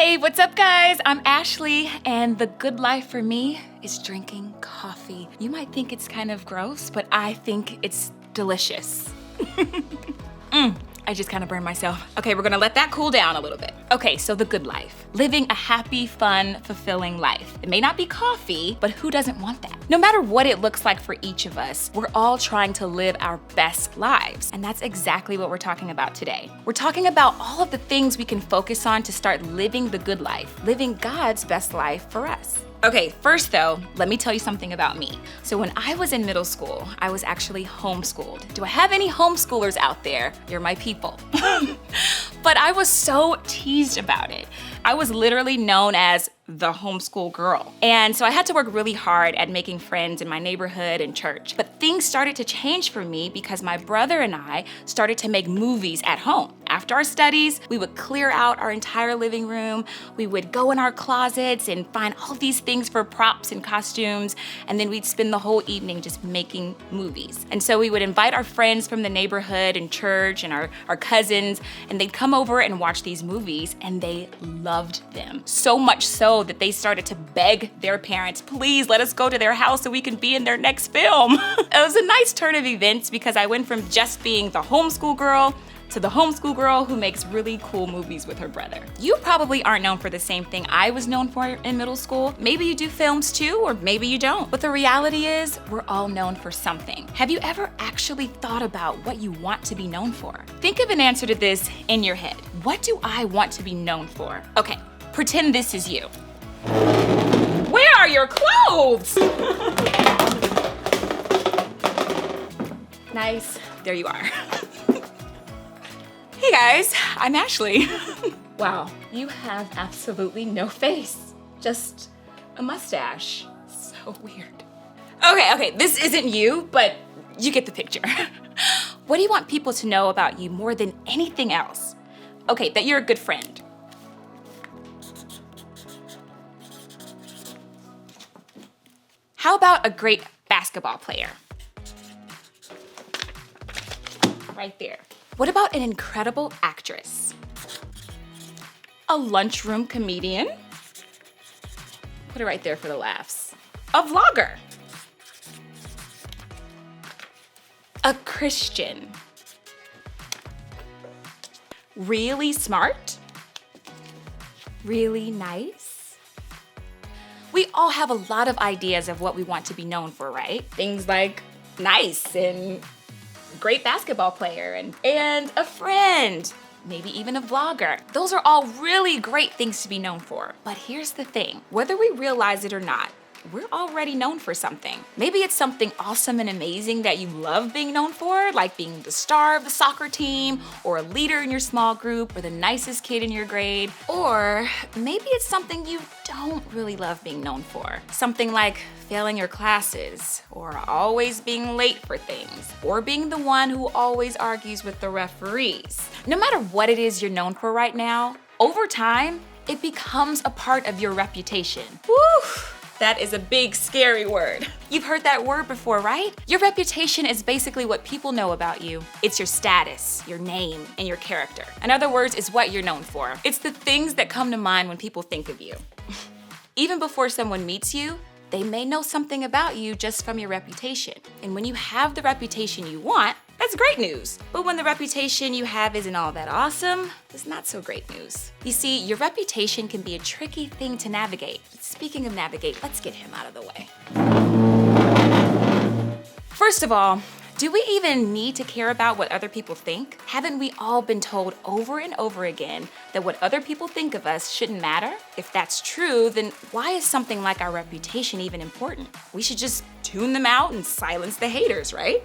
Hey, what's up, guys? I'm Ashley, and the good life for me is drinking coffee. You might think it's kind of gross, but I think it's delicious. I just kind of burned myself. Okay, we're gonna let that cool down a little bit. Okay, so the good life. Living a happy, fun, fulfilling life. It may not be coffee, but who doesn't want that? No matter what it looks like for each of us, we're all trying to live our best lives. And that's exactly what we're talking about today. We're talking about all of the things we can focus on to start living the good life, living God's best life for us. Okay, first though, let me tell you something about me. So when I was in middle school, I was actually homeschooled. Do I have any homeschoolers out there? You're my people. But I was so teased about it. I was literally known as the homeschool girl. And so I had to work really hard at making friends in my neighborhood and church. But things started to change for me because my brother and I started to make movies at home. After our studies, we would clear out our entire living room. We would go in our closets and find all these things for props and costumes. And then we'd spend the whole evening just making movies. And so we would invite our friends from the neighborhood and church and our cousins, and they'd come over and watch these movies, and they loved them. So much so that they started to beg their parents, please let us go to their house so we can be in their next film. It was a nice turn of events because I went from just being the homeschool girl to the homeschool girl who makes really cool movies with her brother. You probably aren't known for the same thing I was known for in middle school. Maybe you do films too, or maybe you don't. But the reality is, we're all known for something. Have you ever actually thought about what you want to be known for? Think of an answer to this in your head. What do I want to be known for? Okay, pretend this is you. Where are your clothes? Nice, there you are. Hey guys, I'm Ashley. Wow, you have absolutely no face, just a mustache. So weird. Okay, this isn't you, but you get the picture. What do you want people to know about you more than anything else? Okay, that you're a good friend. How about a great basketball player? Right there. What about an incredible actress? A lunchroom comedian? Put it right there for the laughs. A vlogger? A Christian? Really smart? Really nice? We all have a lot of ideas of what we want to be known for, right? Things like nice and great basketball player and a friend, maybe even a vlogger. Those are all really great things to be known for. But here's the thing, whether we realize it or not, we're already known for something. Maybe it's something awesome and amazing that you love being known for, like being the star of the soccer team, or a leader in your small group, or the nicest kid in your grade. Or maybe it's something you don't really love being known for. Something like failing your classes, or always being late for things, or being the one who always argues with the referees. No matter what it is you're known for right now, over time, it becomes a part of your reputation. Woo! That is a big, scary word. You've heard that word before, right? Your reputation is basically what people know about you. It's your status, your name, and your character. In other words, it's what you're known for. It's the things that come to mind when people think of you. Even before someone meets you, they may know something about you just from your reputation. And when you have the reputation you want, that's great news. But when the reputation you have isn't all that awesome, it's not so great news. You see, your reputation can be a tricky thing to navigate. Speaking of navigate, let's get him out of the way. First of all, do we even need to care about what other people think? Haven't we all been told over and over again that what other people think of us shouldn't matter? If that's true, then why is something like our reputation even important? We should just tune them out and silence the haters, right?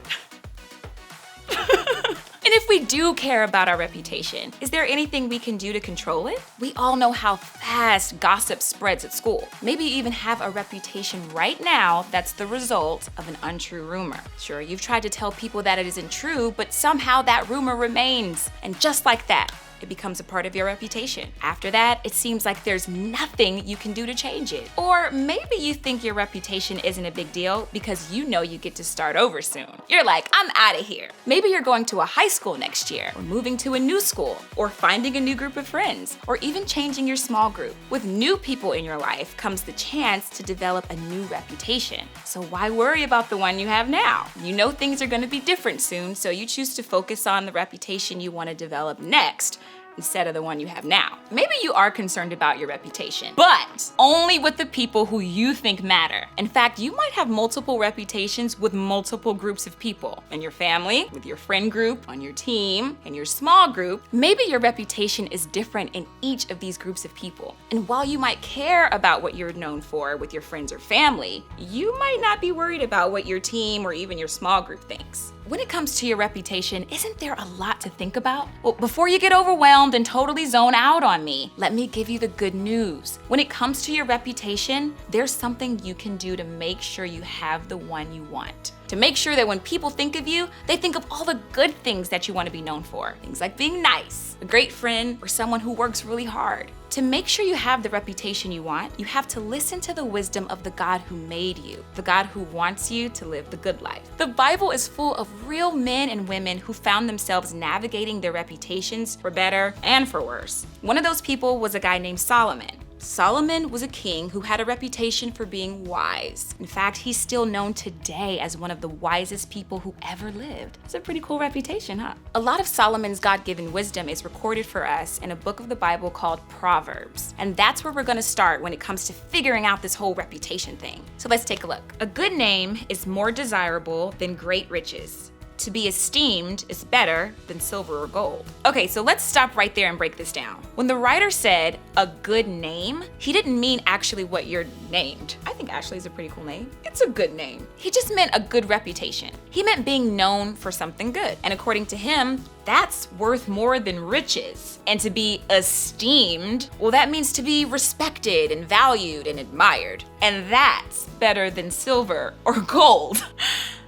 And if we do care about our reputation, is there anything we can do to control it? We all know how fast gossip spreads at school. Maybe you even have a reputation right now that's the result of an untrue rumor. Sure, you've tried to tell people that it isn't true, but somehow that rumor remains. And just like that, it becomes a part of your reputation. After that, it seems like there's nothing you can do to change it. Or maybe you think your reputation isn't a big deal because you know you get to start over soon. You're like, I'm out of here. Maybe you're going to a high school next year, or moving to a new school, or finding a new group of friends, or even changing your small group. With new people in your life comes the chance to develop a new reputation. So why worry about the one you have now? You know things are going to be different soon, so you choose to focus on the reputation you want to develop next instead of the one you have now. Maybe you are concerned about your reputation, but only with the people who you think matter. In fact, you might have multiple reputations with multiple groups of people. In your family, with your friend group, on your team, in your small group. Maybe your reputation is different in each of these groups of people. And while you might care about what you're known for with your friends or family, you might not be worried about what your team or even your small group thinks. When it comes to your reputation, isn't there a lot to think about? Well, before you get overwhelmed and totally zone out on me, let me give you the good news. When it comes to your reputation, there's something you can do to make sure you have the one you want. To make sure that when people think of you, they think of all the good things that you want to be known for. Things like being nice, a great friend, or someone who works really hard. To make sure you have the reputation you want, you have to listen to the wisdom of the God who made you, the God who wants you to live the good life. The Bible is full of real men and women who found themselves navigating their reputations for better and for worse. One of those people was a guy named Solomon. Solomon was a king who had a reputation for being wise. In fact, he's still known today as one of the wisest people who ever lived. It's a pretty cool reputation, huh? A lot of Solomon's God-given wisdom is recorded for us in a book of the Bible called Proverbs. And that's where we're gonna start when it comes to figuring out this whole reputation thing. So let's take a look. A good name is more desirable than great riches. To be esteemed is better than silver or gold. Okay, so let's stop right there and break this down. When the writer said a good name, he didn't mean actually what you're named. I think Ashley is a pretty cool name. It's a good name. He just meant a good reputation. He meant being known for something good. And according to him, that's worth more than riches. And to be esteemed, well, that means to be respected and valued and admired. And that's better than silver or gold.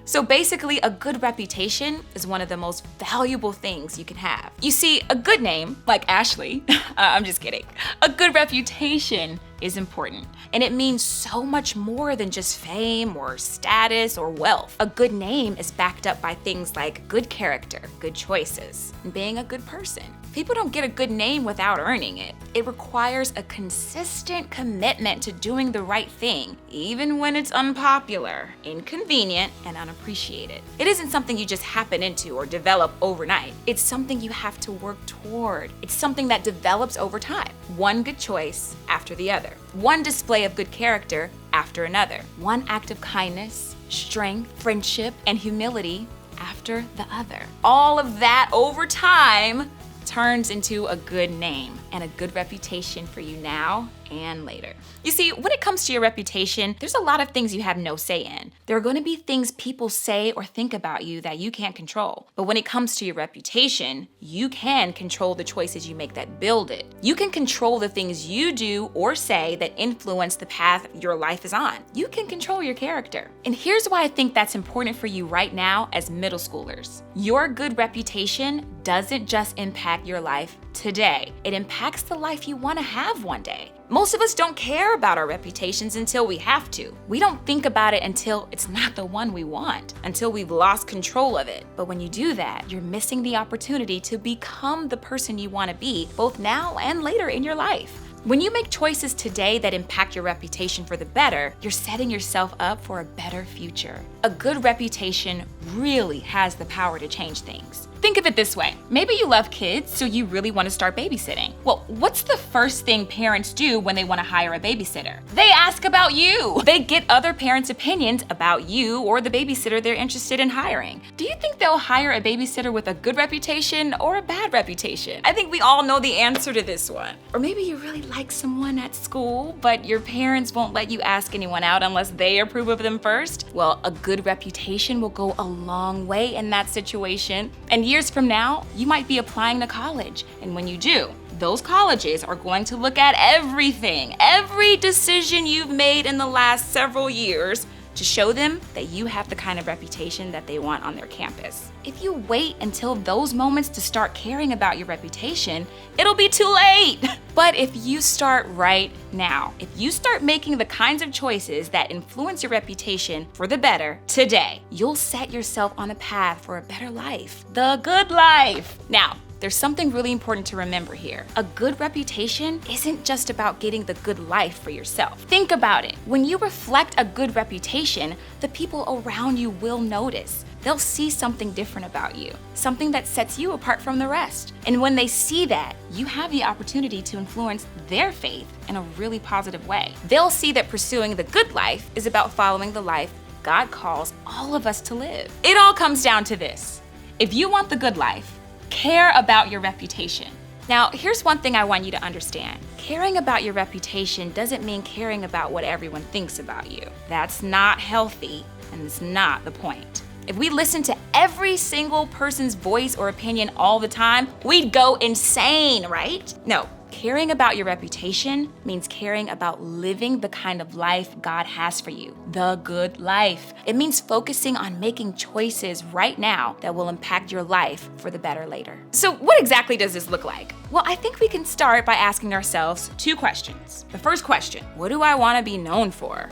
So basically, a good reputation is one of the most valuable things you can have. You see, a good name, like Ashley, I'm just kidding. A good reputation is important, and it means so much more than just fame or status or wealth. A good name is backed up by things like good character, good choices, and being a good person. People don't get a good name without earning it. It requires a consistent commitment to doing the right thing, even when it's unpopular, inconvenient, and unappreciated. It isn't something you just happen into or develop overnight. It's something you have to work toward. It's something that develops over time. One good choice after the other. One display of good character after another. One act of kindness, strength, friendship, and humility after the other. All of that over time turns into a good name and a good reputation for you now and later. You see, when it comes to your reputation, there's a lot of things you have no say in. There are going to be things people say or think about you that you can't control. But when it comes to your reputation, you can control the choices you make that build it. You can control the things you do or say that influence the path your life is on. You can control your character. And here's why I think that's important for you right now as middle schoolers. Your good reputation doesn't just impact your life today. It impacts the life you want to have one day. Most of us don't care about our reputations until we have to. We don't think about it until it's not the one we want, until we've lost control of it. But when you do that, you're missing the opportunity to become the person you want to be, both now and later in your life. When you make choices today that impact your reputation for the better, you're setting yourself up for a better future. A good reputation really has the power to change things. Think of it this way. Maybe you love kids, so you really want to start babysitting. Well, what's the first thing parents do when they want to hire a babysitter? They ask about you. They get other parents' opinions about you or the babysitter they're interested in hiring. Do you think they'll hire a babysitter with a good reputation or a bad reputation? I think we all know the answer to this one. Or maybe you really like someone at school, but your parents won't let you ask anyone out unless they approve of them first. Well, a good reputation will go a long way in that situation. And years from now, you might be applying to college. And when you do, those colleges are going to look at everything, every decision you've made in the last several years to show them that you have the kind of reputation that they want on their campus. If you wait until those moments to start caring about your reputation, it'll be too late. But if you start right now, if you start making the kinds of choices that influence your reputation for the better today, you'll set yourself on a path for a better life, the good life. Now, there's something really important to remember here. A good reputation isn't just about getting the good life for yourself. Think about it. When you reflect a good reputation, the people around you will notice. They'll see something different about you, something that sets you apart from the rest. And when they see that, you have the opportunity to influence their faith in a really positive way. They'll see that pursuing the good life is about following the life God calls all of us to live. It all comes down to this. If you want the good life, care about your reputation. Now, here's one thing I want you to understand. Caring about your reputation doesn't mean caring about what everyone thinks about you. That's not healthy, and it's not the point. If we listen to every single person's voice or opinion all the time, we'd go insane, right? No. Caring about your reputation means caring about living the kind of life God has for you, the good life. It means focusing on making choices right now that will impact your life for the better later. So what exactly does this look like? Well, I think we can start by asking ourselves 2 questions. The first question, what do I want to be known for?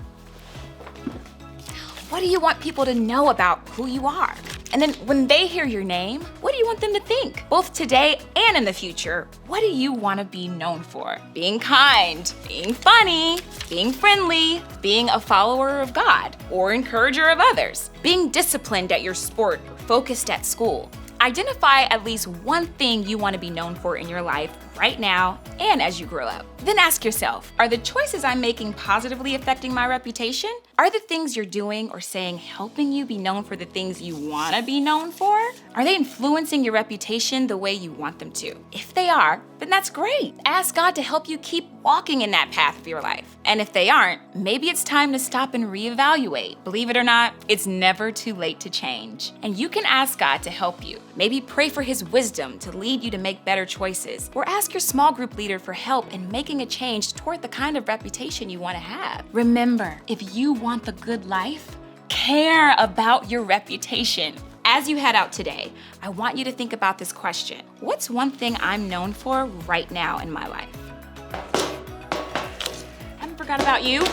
What do you want people to know about who you are? And then when they hear your name, what do you want them to think? Both today and in the future, what do you want to be known for? Being kind, being funny, being friendly, being a follower of God or encourager of others, being disciplined at your sport or focused at school. Identify at least one thing you want to be known for in your life right now and as you grow up. Then ask yourself, are the choices I'm making positively affecting my reputation? Are the things you're doing or saying helping you be known for the things you want to be known for? Are they influencing your reputation the way you want them to? If they are, then that's great. Ask God to help you keep walking in that path of your life. And if they aren't, maybe it's time to stop and reevaluate. Believe it or not, it's never too late to change. And you can ask God to help you. Maybe pray for His wisdom to lead you to make better choices, or ask your small group leader for help in making a change toward the kind of reputation you want to have. Remember, if you want the good life, care about your reputation. As you head out today, I want you to think about this question. What's one thing I'm known for right now in my life? I haven't forgot about you.